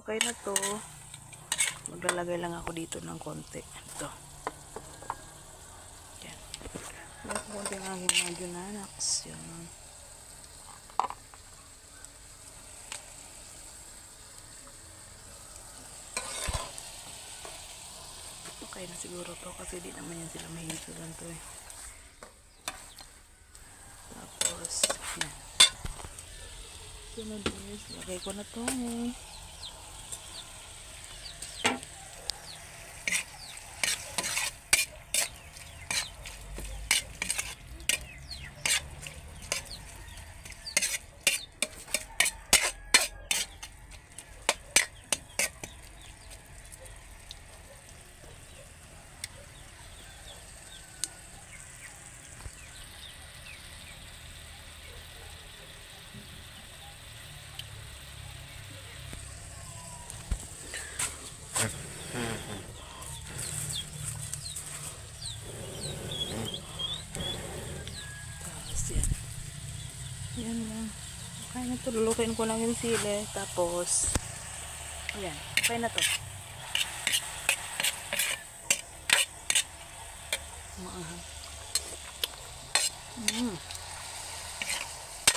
Okay na to. Maglalagay lang ako dito ng konti. Ito. Yan. May konti ng aking mga junanax. Yan. Okay na siguro to kasi di naman yan sila mahilig sa ganito eh. Tapos, yan. Sunod is, lagay ko na to eh. Yan lang. Okay na to. Lulutuin ko lang yung sili. Tapos, ayan. Okay na to. Maanghang.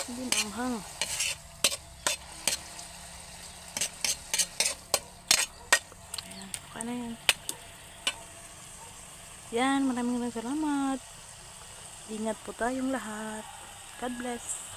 Hindi maanghang. Ayan. Okay na yan. Yan. Maraming salamat. Ingat po tayong lahat. God bless.